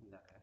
Bentar ya.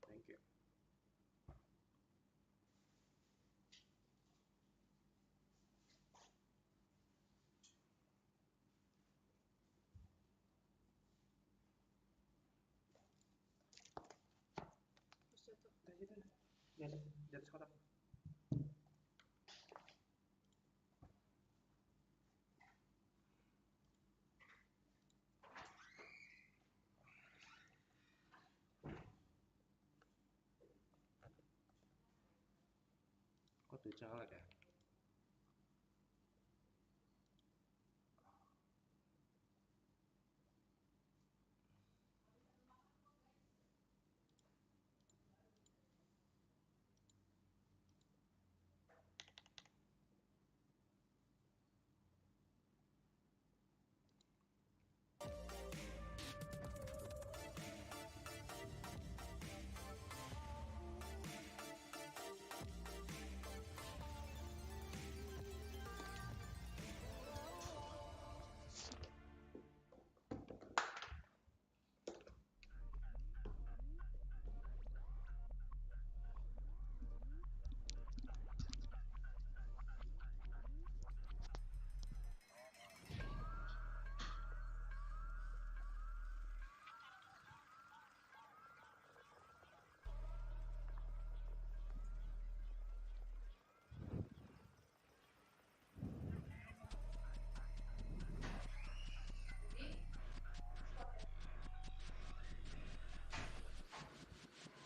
Thank you. Di atas kotak. Kok tuh caleg ya?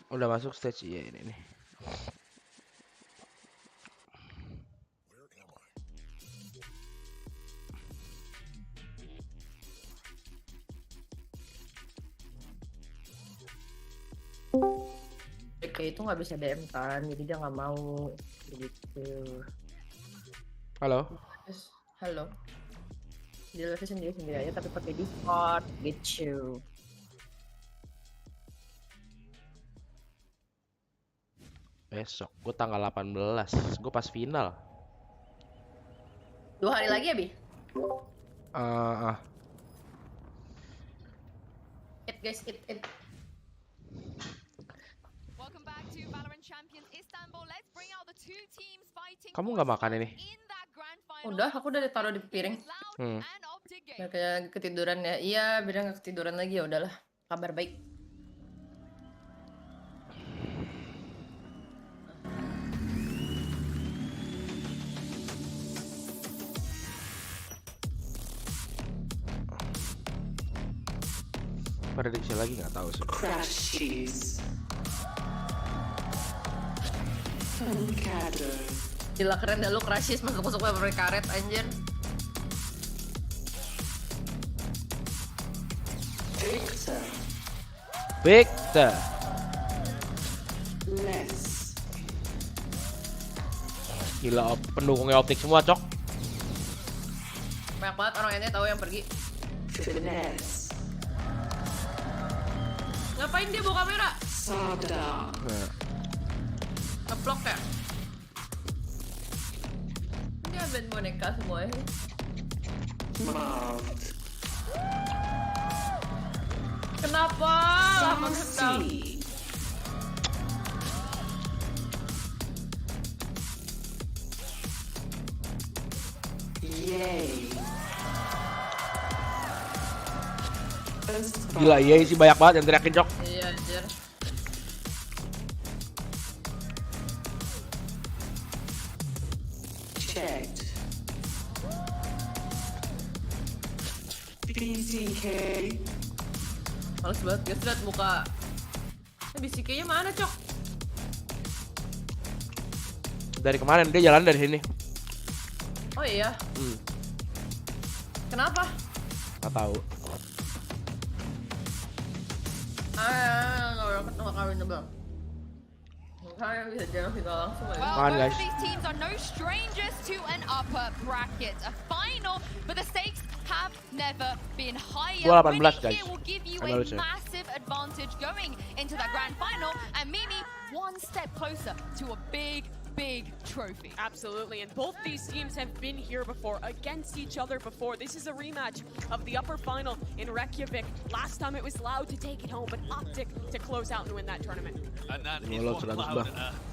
Udah masuk stage ya ini nih. Kayak itu nggak bisa DM kan, jadi dia nggak mau gitu. Halo. Terus, halo. Dia live sendiri aja tapi pakai Discord gitu. Besok gue tanggal 18. Gue pas final. 2 hari lagi ya, Bi? It guys, it. Welcome back to Valorant Champions Istanbul. Let's bring out the two teams fighting. Kamu nggak makan ini? Udah, aku udah ditaruh di piring. Biar kayak ketiduran ya. Iya, biar nggak ketiduran lagi ya udahlah. Kabar baik. Prediksi lagi nggak tahu sih. Crash cheese. Avocado. Gila keren dah lu Crashes masuk paper karet anjir. Victor. Less. Gila pendukungnya optik semua, Cok. Banyak banget orang ini tahu yang pergi. Finesse. Ngapain dia bawa kamera? Sada. Ngeblok ya? Dia band boneka semua ya. Mouth. Kenapa? Lama sekali. Yay. Gila, iya sih banyak banget yang teriakin, Cok. Iya anjir. Checked. BCK. Males banget guys, liat muka. BCK-nya mana, Cok? Dari kemarin dia jalan dari sini. Oh iya. Kenapa? Nggak tahu. Nggak kawin bang. Makanya bisa jalan final langsung aja. Well, Come on, both guys. of these teams are no strangers to an upper bracket, a final, but the stakes have never been higher. Gua 18, Winning guys. here will give you I'm a also. massive advantage going into that grand final, and Mimi one step closer to a big trophy. Absolutely, and both these teams have been here before, against each other before. This is a rematch of the upper final in Reykjavik. Last time it was Loud to take it home, but Optic to close out and win that tournament. And that is what Cloud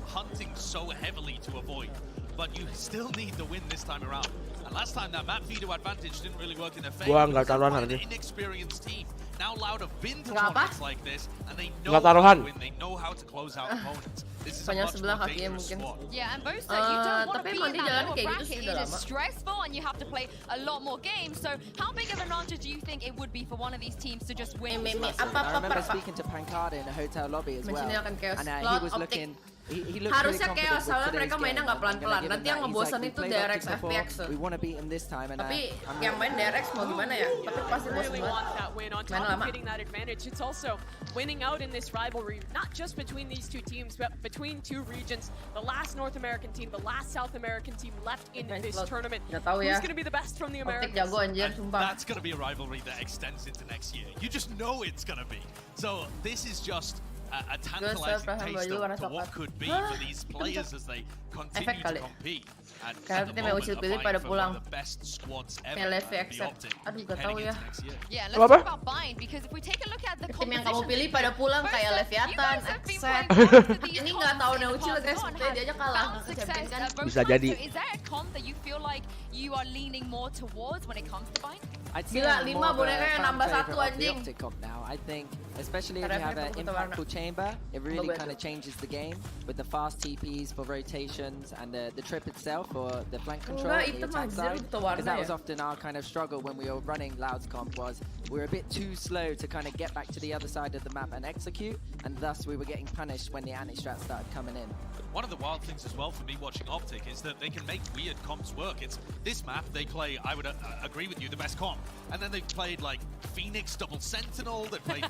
hunting so heavily to avoid. But you still need the win this time around. And last time that map feeder advantage didn't really work in their favor. Gua nggak taruhan An hari ini. inexperienced team. Now Loud have been to Nggak apa? tournaments like this, and they know Nggak how taruhan. to win. They know how to close out opponents. This is a Banyak much sebelah more kakinya dangerous mungkin. squad. Yeah, and both said you don't want to tapi be emang in dia that jalan lower kayak gitu bracket. sih It udah is lama. stressful, and you have to play a lot more games. So, how big of an advantage do you think it would be for one of these teams to just win? Mimi, this apa match? I remember speaking to Pancard in a hotel lobby as well, Mentionnya akan chaos. and Cloud, he was Optic. looking. He looked Harusnya pretty chaos, confident soalnya with mereka today's mainnya game. nggak pelan-pelan. I'm gonna Nanti give yang him that. ngebosan He's itu like, "We played DRX Optic before. FPX. We want to beat him this time." And Tapi I'm yang main DRX mau gimana ya? Tapi pasti bosan Really banget. want that win. On Main top of lama. getting that advantage, it's also winning out in this rivalry, not just between these two teams, but between two regions. The last North American team, the last South American team left in Nice this look. tournament. Nggak tahu ya. Who's going to be the best from the Optik Americans? jago anjir, And sumpah. that's going to be a rivalry that extends into next year. You just know it's going to be. So this is just a tantalizing paham taste baju warna of what coklat. could be for these players as they continue Efek to kali. compete. And Kayak at the tim yang moment ucil are pilih vying pada for pulang. one of the best squads ever. Yang LV the accept. Optic Aduh, gak tahu heading ya. into next year. Yeah, let's Apa? talk about Bind, because if we take a look at the Tim yang kamu composition, pilih pada pulang both kayak of you Leviathan, guys have been Accept. playing well for these Ini comps nggak tahu in the Neucil past. guys, Everyone dia has aja kalah found ke success champion kan. at both Bisa times. jadi. So is there a comp that you feel like you are leaning more towards when it comes to Bind? I'd say Gila, I'm 5 more of a boneka yang fan nambah favourite 1 of the anjing. Optic comp now. I think, especially if you Karena have an efek putar warna. impactful chamber, it really Bagus. kind of changes the game with the fast TPs for rotations and the trip itself for the flank control Enggak, on the itu mah attack side. anjir, buta warna Because that ya. was often our kind of struggle when we were running Loud's comp was we were a bit too slow to kind of get back to the other side of the map and execute, and thus we were getting punished when the anti-strat started coming in. One of the wild things as well for me watching Optic is that they can make weird comps work. It's this map, they play, I would agree with you, the best comp. And then they've played like Phoenix double Sentinel, they've played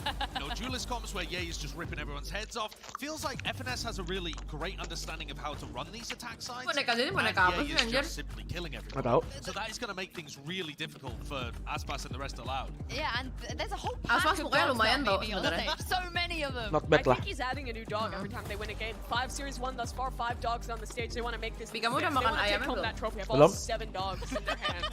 duelist comps where Ye is just ripping everyone's heads off. Feels like FNS has a really great understanding of how to run these attack sides. And Ye is just simply killing everyone. So that is going to make things really difficult for Aspas and the rest of Loud. Yeah, and there's a whole pack of dogs now, maybe on the stage. So many of them. Not bad I lah. think he's adding a new dog every time they win a game. 5 Series 1 thus far, 5 dogs on the stage. They want to make this. They want to take home that trophy. Have all 7 dogs in their hands.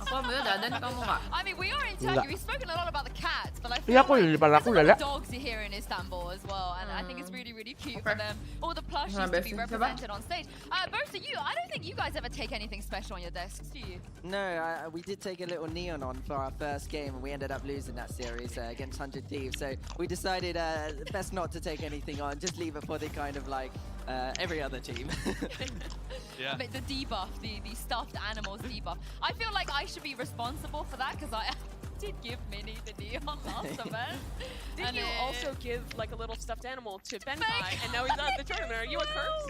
I mean, we are in Turkey. We've spoken a lot about the cats, but I feel Iya, aku like lilipan there's aku a lot udah of dogs here in Istanbul as well, and I think it's really, really cute for them. All the plushies to be represented on stage. Both of you, I don't think you guys ever take anything special on your desks, do you? No, we did take a little neon on for our first game, and we ended up losing that series against 100 Thieves. So we decided best not to take anything on, just leave it for the kind of like every other team. Yeah. But the debuff, the stuffed animals debuff. I feel like I should be responsible for that because I did give Minnie the neon last event. Didn't you also give like a little stuffed animal to Benkai, and now he's out of the tournament? Are you a curse?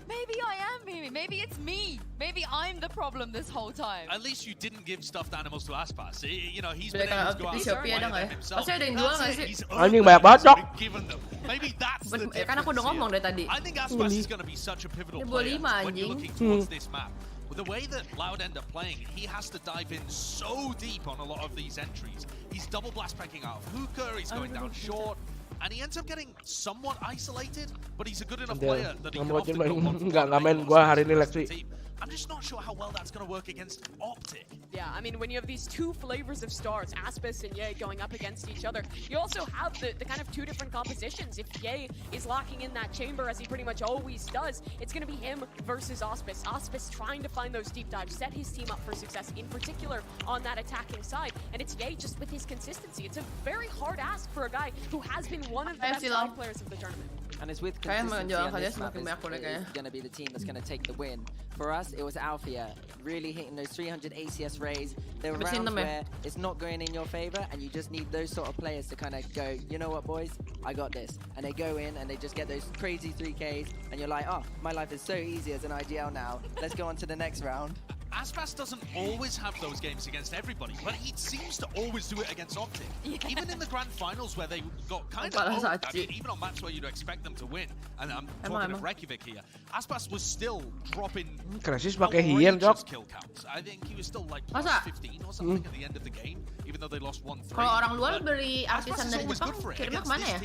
Maybe I am, Mimi. Maybe it's me. Maybe I'm the problem this whole time. At least you didn't give stuffed animals to Aspas. You know, he's been able to go out and Shopee ada acquire nggak them ya? himself. Pasti ada yang jual nggak sih? He's Anjing banyak banget, Dok. given them. Maybe that's the difference Kan aku udah ngomong here. dari tadi. I think Aspas is going to be such a pivotal Ini player 25, when you're anjing. looking towards this map. With the way that Loud end up playing, he has to dive in so deep on a lot of these entries. He's double blast packing out of hookah, he's going down short, and he ends up getting somewhat isolated, but he's a good enough player that he can often go multiple nggak main gua hari ini Lexi. I'm just not sure how well that's going to work against Optic. Yeah, I mean, when you have these 2 flavors of stars, Aspas and Ye going up against each other, you also have the kind of 2 different compositions. If Ye is locking in that chamber, as he pretty much always does, it's going to be him versus Aspas. Aspas trying to find those deep dives, set his team up for success, in particular on that attacking side. And it's Ye just with his consistency. It's a very hard ask for a guy who has been one of the best side players of the tournament. And it's with Kayak consistency menjual on this kalian map semakin banyak boleh kayaknya. is going to be the team that's going to take the win. For us, it was Alfia really hitting those 300 ACS rays. There were rounds where it's not going in your favor, and you just need those sort of players to kind of go, you know what, boys, I got this. And they go in and they just get those crazy 3Ks, and you're like, oh, my life is so easy as an IGL now. Let's go on to the next round. Aspas doesn't always have those games against everybody, but he seems to always do it against Optic. Yeah. Even in the grand finals where they got kind of, I mean, even on maps where you'd expect them to win, and I'm talking of Reykjavik here, Aspas was still dropping Krisis pakai hien, Dok. kill counts. I think he was still like plus 15 or something at the end of the game, even though they lost 1-3. Kalau orang luar beri artisan dari Jepang, kirimnya kemana ya?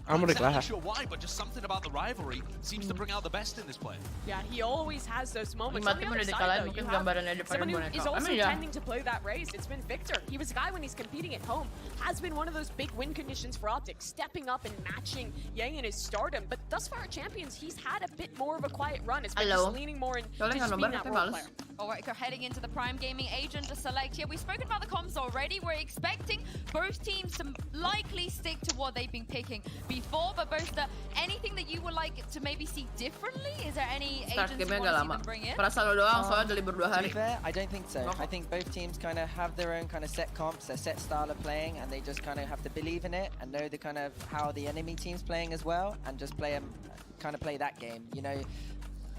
Amerika lah. I'm not sure why, but just something about the rivalry seems to bring out the best in this player. Yeah, he always has those moments. On the Mati other di side, kalian though, mungkin you have gambarannya di depan someone who boneka. is also tending to play that race. It's been Victor. He was a guy when he's competing at home, has been one of those big win conditions for Optic, stepping up and matching Yang in his stardom. But thus far at Champions, he's had a bit more of a quiet run. It's been just leaning more into just being that role player. Alright, we're heading into the Prime Gaming agent to select here. We've spoken about the comps already. We're expecting both teams to likely stick to what they've been picking before, but both anything that you would like to maybe see differently? Is there any agents you want to see them bring in? Perasaan lo doang, soalnya udah libur 2 hari. To be fair, I don't think so. I think both teams kind of have their own kind of set comps, their set style of playing, and they just kind of have to believe in it and know the kind of how the enemy team's playing as well, and just play that game. You know,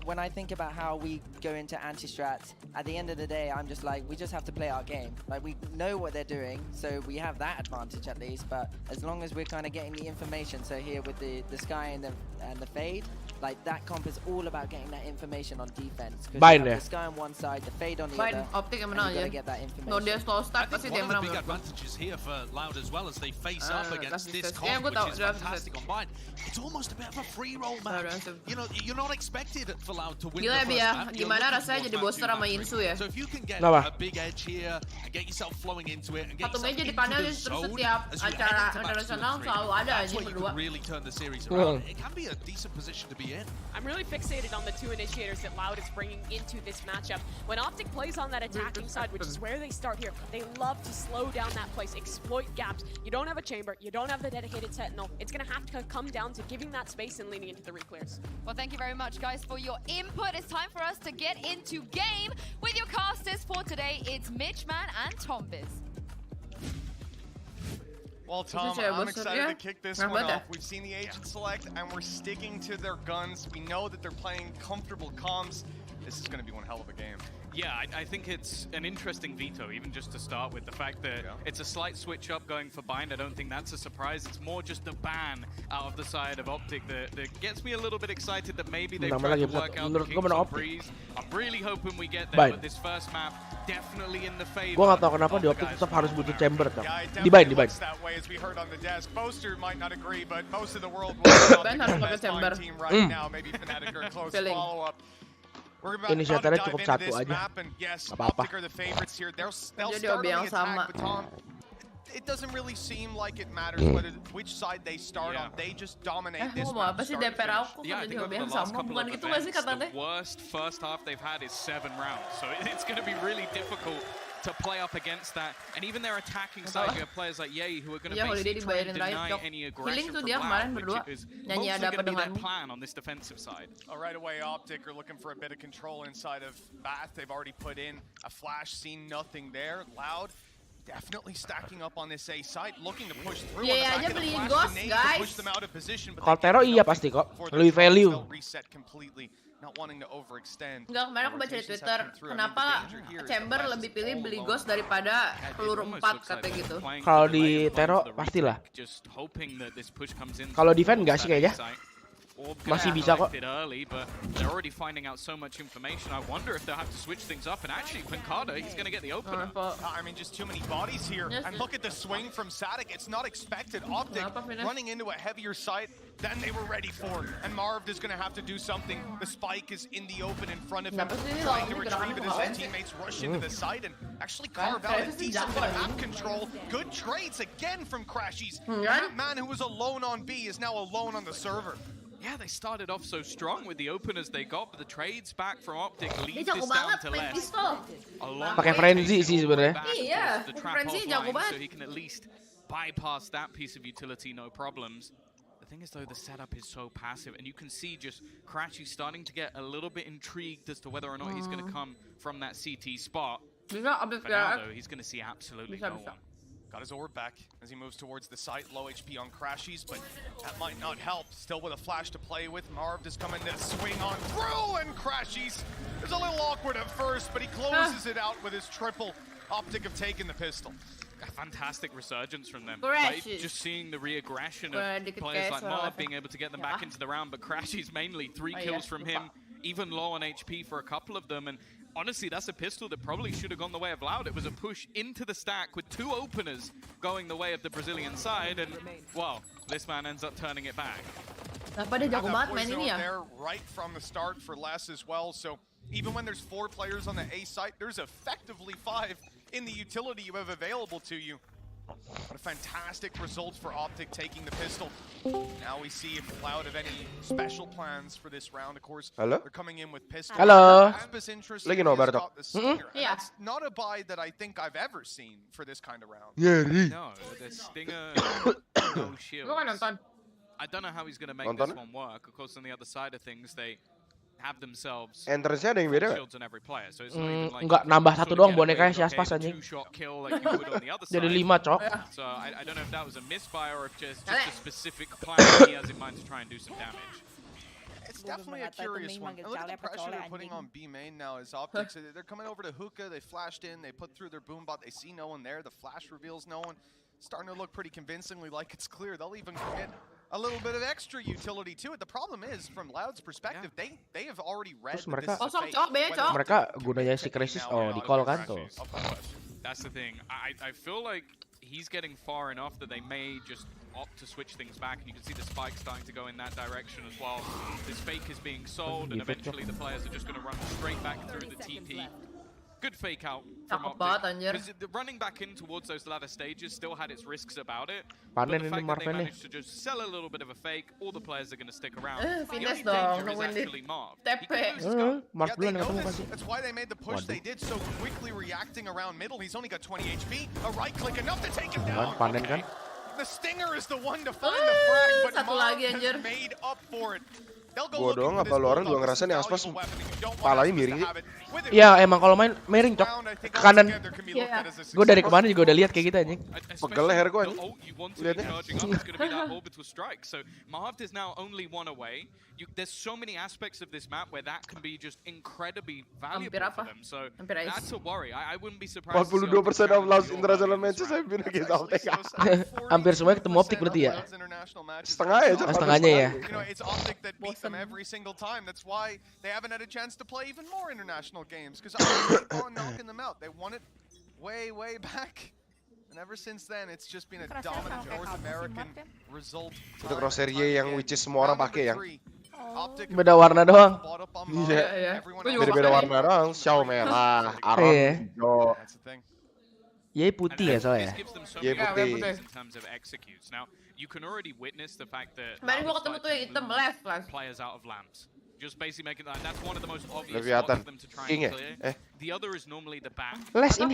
when I think about how we go into anti-strats, at the end of the day, I'm just like, we just have to play our game. Like, we know what they're doing, so we have that advantage at least, but as long as we're kind of getting the information, so here with the Sky and the Fade, like, that comp is all about getting that information on defense. Because you have the Sky on one side, the Fade on the other, Optic yang and menang you gotta aja. get that information. No, dia slow start, I pasti think dia one of menang. the big advantages here for Loud as well as they face up against this comp, Yeah, which tahu, is draft fantastic on Bind. It's almost a bit of a free roll match. You know, you're not expected for Loud to win Gila the first ya, map. You're gimana looking rasanya towards jadi map booster 2, sama map 3. Insu ya? So if you can get Kenapa? a big edge here and get yourself flowing into it and get Satu yourself meja di into panelis the terus zone setiap as you head acara into match 2 internasional and 3, selalu ada that's aja where you berdua. can really turn the series around. It can be a decent position to be in. I'm really fixated on the 2 initiators that Loud is bringing into this matchup. When Optic plays on that attacking side, which is where they start here, they love to slow down that place, exploit gaps. You don't have a chamber, you don't have the dedicated sentinel. It's going to have to come down to giving that space and leaning into the reclears. Well, thank you very much, guys, for your input. It's time for us to get into game with your casters for today. It's Mitchman and Tombiz. Well, Tom, Saya I'm bosan excited ya. to kick this Nah, one betul. off. We've seen the agent select, and we're sticking to their guns. We know that they're playing comfortable comms. This is going to be one hell of a game. Yeah, I think it's an interesting veto, even just to start with. The fact that it's a slight switch up going for Bind, I don't think that's a surprise. It's more just the ban out of the side of Optic that gets me a little bit excited that maybe they've tried to work out the Kings on Breeze. I'm really hoping we get there, but this first map definitely in the favor. Gua nggak tahu kenapa di Optic tetap harus butuh chamber tuh. Di Bind. That way, as we heard on the desk. Boaster might not agree, but most of the world will Ben harus pakai chamber. team right now. Maybe Fnatic are a close Feeling. follow-up. We're about Inisiatornya to cukup dive into satu this aja. map, and yes, Nggak apa-apa. Optic are the favorites here. They'll Jadi start on OB yang the sama. attack, but Tom, it doesn't really seem like it matters which side they start on. They just dominate this Mau map. apa sih start to DPR finish. aku Yeah, I kata think jawab over yang the last sama, couple bukan of gitu nggak sih events, katanya? the worst first half they've had is 7 rounds. So it's going to be really difficult to play up against that. And even their attacking side, you have players like Ye who are going to Iya, Holiday basically try and dibayarin Riot, deny Dok. any Healing aggression tuh from dia kemarin Loud, berdua. which is Nyanyi mostly Ada Apa going to be their Denganmu. plan on this defensive side. Right away, Optic are looking for a bit of control inside of Bath. They've already put in a flash, seen nothing there. Loud definitely stacking up on this A site, looking to push through. Iya on the aja back of the beliin flash Ghost, grenade to guys. push them out of position, but Kalau they Tero can't iya help pasti kok. for their Lebih drones. value. They'll reset completely, not wanting to overextend. Enggak, kemarin aku baca di Rotations have Twitter, come through. I mean, the kenapa danger here is Chamber the lebih West pilih is beli all Ghost alone. daripada peluru 4 katanya gitu. Kalau di Tero pastilah. Kalau defend nggak sih kayaknya. Masih bisa kok. Early, but they're already finding out so much information. I wonder if they'll have to switch things up. And actually, Quincada, he's going to get the opener. I mean, just too many bodies here. Yes. And look at the swing from Sadik. It's not expected. Optic running into a heavier site than they were ready for. And Marv is going to have to do something. The spike is in the open in front of him, trying to retrieve it as his teammates rush into the site and actually carve out a decent bit of map control. Good trades again from Crashies. That man who was alone on B is now alone on the server. Yeah, they started off so strong with the openers they got, but the trades back from Optic Dia lead jago this down banget to main less. pistol. Pakai frenzy sih sebenarnya. Iya, The trap frenzy jago offline, banget. so he can at least bypass that piece of utility, no problems. The thing is, though, the setup is so passive, and you can see just Crashy starting to get a little bit intrigued as to whether or not he's going to come from that CT spot. Bisa update But now, though, he's going to see absolutely no one. Got his orb back as he moves towards the site. Low HP on Crashies, but that might not help. Still with a flash to play with. Marv is coming to swing on through, and Crashies is a little awkward at first, but he closes it out with his triple. Optic have taken the pistol. A fantastic resurgence from them. Crashies. Like, just seeing the reaggression of players like Marv being able to get them back into the round, but Crashies mainly 3 kills from him, even low on HP for a couple of them, and honestly, that's a pistol that probably should have gone the way of Loud. It was a push into the stack with 2 openers going the way of the Brazilian side, and, well, this man ends up turning it back. Kenapa dia jago banget main ini ya? There right from the start for Les as well, so even when there's 4 players on the A site, there's effectively 5 in the utility you have available to you. What a fantastic result for Optic taking the pistol. Now we see if Loud have any special plans for this round. Of course, Halo? they're coming in with pistols. Halo? Aspis interest Lagi has no, Barto? got the Stinger. And Yeah. that's not a buy that I think I've ever seen for this kind of round. No, the Stinger, no shield. Gue kan nonton. I don't know how he's going to make Nonton? this one work. Of course, on the other side of things, they have themselves Entrance-nya ada yang beda nggak? shields on every player. So it's not even like Enggak, you nambah fully satu doang get away bonekanya with, si Aspas okay, anjing. 2-shot kill like you would on the other Jadi side. 5, cok. So I don't know if that was a misfire or if just a specific plan he has in mind to try and do some damage. It's definitely a curious one. And look at the pressure they're putting on B main now as Optics. They're coming over to Hookah, they flashed in, they put through their boombot, they see no one there, the flash reveals no one. Starting to look pretty convincingly like it's clear. They'll even commit a little bit of extra utility to it. The problem is, from Loud's perspective, they have already read Terus that this is a Kosong, fake. cok, bea, cok. Mereka gunanya si Crisis di call kan tuh. That's the thing. I feel like he's getting far enough that they may just opt to switch things back, and you can see the spike starting to go in that direction as well. This fake is being sold, and eventually the players are just going to run straight back through the TP. Good fake out from Cakep banget, Optic. anjir. Because running back in towards those latter stages still had its risks about it. Panen But the ini fact that they Marvel nih. managed to just sell a little bit of a fake, all the players are going to stick around. The Finesse only dong, danger is nungguin di actually Marv. TP. Mark Yeah, dulu they yang know ketemu this. pasti. That's why they made the push they did, so quickly reacting around middle. He's only got 20 HP. A right click enough to take him down. Panen kan? The Stinger is the one to find the frag, but satu lagi, Marv anjir. has made up for it. Gua doang apa lu orang juga ngerasa nih Aspas palanya miring sih? Iya, emang kalau main miring, Cok. Ke kanan. Iya. Gue dari kemarin juga udah lihat kayak gitu anjing. Pegel leher gua anjing. Lihatnya. So Marv is now only one away. There's so many aspects of this map where that can be just incredibly valuable for them. So that's a worry. I wouldn't be surprised. 42% of last international matches have been against Optic. Hampir semuanya ketemu Optik berarti ya. Setengah ya, Cok. Setengahnya ya. You know, it's Optic that beat them every single time. That's why they haven't had a chance to play even more international games, because Optic keep on knocking them out. They won it way back. And ever since then, it's just been a dominant North American result. Itu crosshair Y yang which is semua orang pakai yang Beda warna doang. Iya. Beda-beda warna doang. Xiao merah, Aron hijau. Ye putih ya soalnya. Ye putih. Kemarin gua ketemu tuh yang hitam left lah. Just basically making that. That's one of the most obvious Leviathan. spots for them to try King and ya? clear. The other is normally the back. Les ini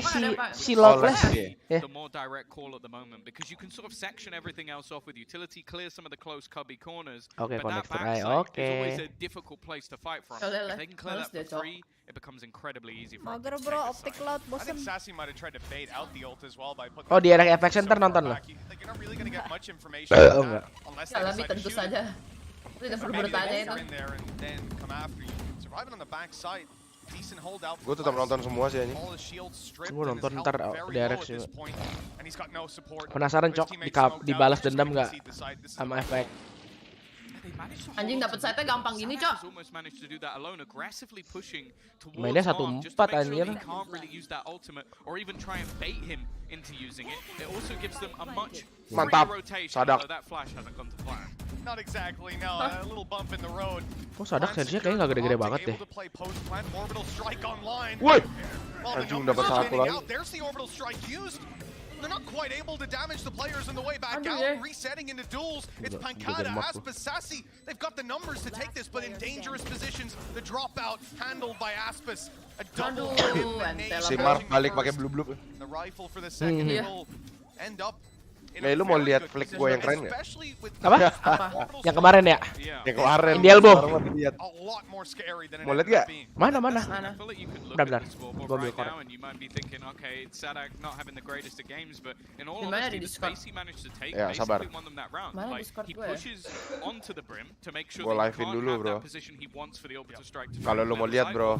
si Lord Les. The more direct call at the moment, because you can sort of section everything else off with utility, clear some of the close cubby corners. Okay, but that connector. backside is always a difficult place to fight from. Soalnya If they can clear that for Cok. free, it becomes incredibly easy for them. Mager bro, Optic Cloud I bosen. think Sassy might have tried to bait out the ult as well by putting Oh, di area FX Center nonton lo. like you're not really going to get much information Oh, enggak. unless they Tapi decide to tentu shoot it. saja. Tidak perlu Maybe bertanya they itu. go in there and then come after you. Surviving on the backside. Decent holdout. Gue tetap nonton semua sih anjing. All his shields stripped Gua and his nonton health ntar very di low RX at this juga. point. And he's got no support. Penasaran, His Cok, teammates smoked dibalas out, just dendam gonna nggak concede the side. This is sama a efek. Anjing dapat site gampang gini, Cok. Mainnya 1-4 anjir. Can't really use that ultimate or even try and bait him into using it. It also gives them a much Mantap. freer rotation, Sadak. although that flash hasn't gone to plan. Not exactly, no. A little bump in the road. Oh, Sadak sensinya kayaknya nggak gede-gede banget deh. Able to play post-plant, orbital strike online. Woi. Well, the Anjing numbers dapat are satu getting lagi. out. There's the orbital strike used. They're not quite able to damage the players on the way back Aduh, out. ya. Resetting into duels. It's Udah Pancada, gemak tuh. Aspas, Sassy. They've got the numbers to take this, but in dangerous positions. The dropout handled by Aspas. A double Aduh, hit the Antela nade. Si Marv balik pakai blue. The rifle for the second Iya. will end up. Nih, lu mau lihat flick gue yang keren nggak? Apa? Yang kemarin ya? Yang kemarin. Di elbow. Sekarang mau lihat. Mau lihat nggak? Mana? Bentar. Bentar. Gua ambil korek. Gimana di Discord? Ya, sabar. Mana Discord gue ya? Gua live-in dulu, bro. Kalau lu mau lihat, bro.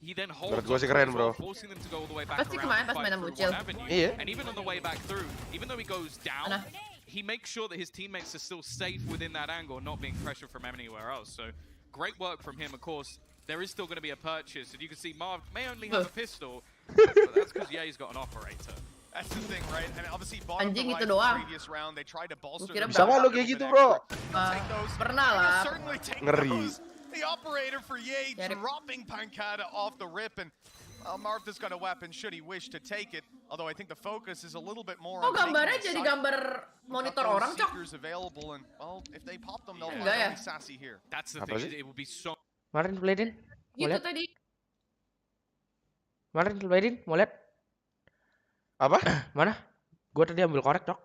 Menurut gua sih keren, bro. Pasti kemarin pas mainan Mucil. Iya. And even on the way back through, even though he goes down, Mana? he makes sure that his teammates are still safe within that angle, not being pressured from anywhere else. So great work from him. Of course, there is still going to be a purchase, and you can see Marv may only have a pistol, but that's because Ye's got an operator. That's the thing, right? And obviously, bottom Anjing of itu the doang. previous round, they tried to bolster Kira Bisa nggak lu kayak gitu, bro? Pernah lah. Certainly take Ngeri. those. The operator for Ye Ya, dropping Pancada off the rip, and Marv has got a weapon should he wish to take it. Although I think the focus is a little bit more Oh, on taking gambarnya the jadi site. gambar monitor orang, Cok. Seekers available, and well, if they pop them, they'll Enggak ya? find Sassy here. That's the Apa thing. sih? It will be so. Kemarin Bladin? Mau Gitu lihat? tadi. Kemarin Bladin? Mau lihat? Apa? Mana? Gua tadi ambil korek, Cok.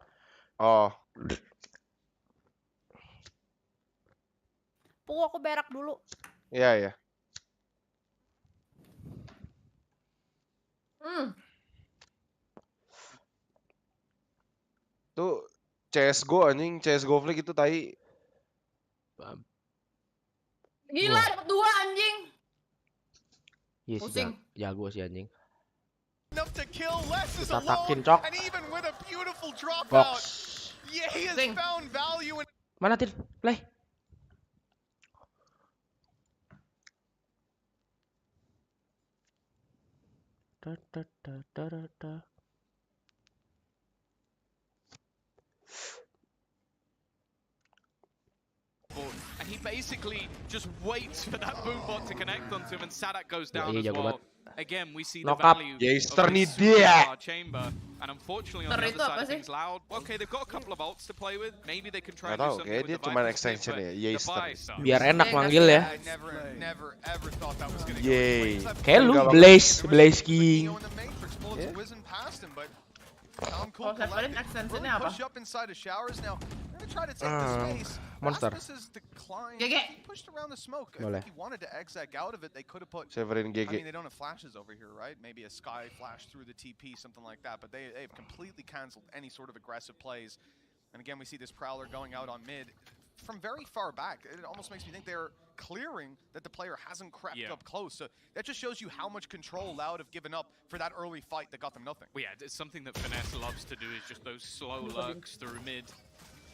Oh. Aku berak dulu. Iya, iya. Tuh CSGO anjing, CSGO Flick itu tai. Gila, dapat 2 anjing. Iya sih, Pusing. jago sih anjing. Enough to kill, Les is Tatakin, alone, Cok. and even with a beautiful dropout, Box. Ye has Sing. found value in. Mana Tin? Play. And he basically just waits for that boom bot to connect onto him, and Sadak goes down iya, as jago well. banget. Again, we see the Knock up. value Yeaster of nih this dia. superstar chamber, and unfortunately on Ntar the itu other apa side of sih? things, Loud. Okay, they've got a couple of ults to play with. Maybe they can try Nggak and do tahu, something kayak with dia the cuman Viper extension Stick, ya, but Yeaster. the buy sucks. Biar enak Iya, manggil ya. I never ever thought that was gonna Yay. go. Kayak lu Enggak, Blaze King. Neo in the Matrix, bullets whizzing past him, but Kalau Severin extensionnya apa? Push up inside the showers now. They're gonna try to take the space. Monster. Aspis has declined. GG. He pushed around the smoke. I Boleh. think he wanted to exec out of it. They could have put. Severin I mean, GG. they don't have flashes over here, right? Maybe a sky flash through the TP, something like that. But they've completely canceled any sort of aggressive plays. And again, we see this Prowler going out on mid from very far back. It almost makes me think they're clearing that the player hasn't crept up close. So that just shows you how much control Loud have given up for that early fight that got them nothing. Well, yeah, it's something that Finesse loves to do is just those slow lurks through mid.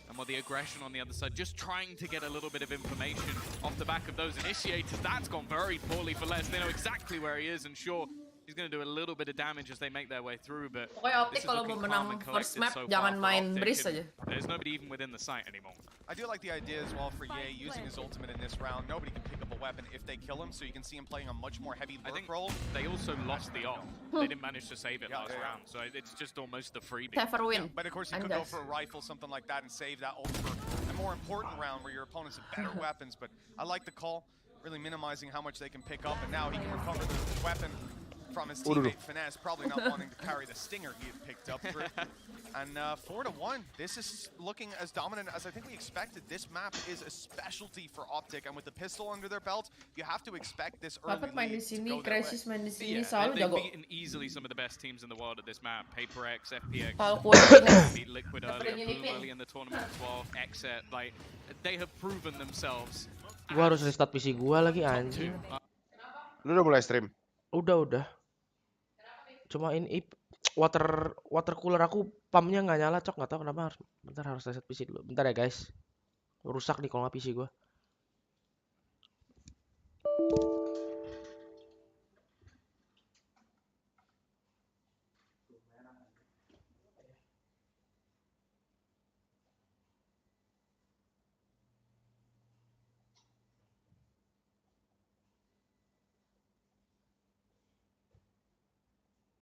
And with the aggression on the other side, just trying to get a little bit of information off the back of those initiators. That's gone very poorly for Les. They know exactly where he is, and sure, he's going to do a little bit of damage as they make their way through, but Pokoknya Optic kalau mau menang first map jangan main Breeze aja. There's nobody even within the site anymore. I do like the idea as well for Ye using his ultimate in this round. Nobody can pick up a weapon if they kill him, so you can see him playing a much more heavy lurk role. They also lost the op. They didn't manage to save it last round, so it's just almost the freebie. Severin. But of course, you could go for a rifle, something like that, and save that ult for a more important round where your opponents have better weapons. But I like the call, really minimizing how much they can pick up, and now he can recover the weapon from his teammate Finesse, probably not wanting to carry the stinger he had picked up through. And 4-1, this is looking as dominant as I think we expected. This map is a specialty for Optic, and with the pistol under their belt, you have to expect this early Dapat main di lead to sini, go their way. Crisis main di sini Yeah, selalu they've jago. beaten easily some of the best teams in the world at this map. PaperX, FPX, Kalau kue Finesse, beat Liquid dapat earlier, nyelipin. Boom early in the tournament as well, Xset, like, they have proven themselves. Gua harus restart PC gua lagi anjing. Lu udah mulai stream? Udah. Cuma ini water cooler aku pumpnya nggak nyala, cok, nggak tahu kenapa. Bentar, harus reset PC dulu. Bentar ya guys. Rusak nih kalau nggak PC gua.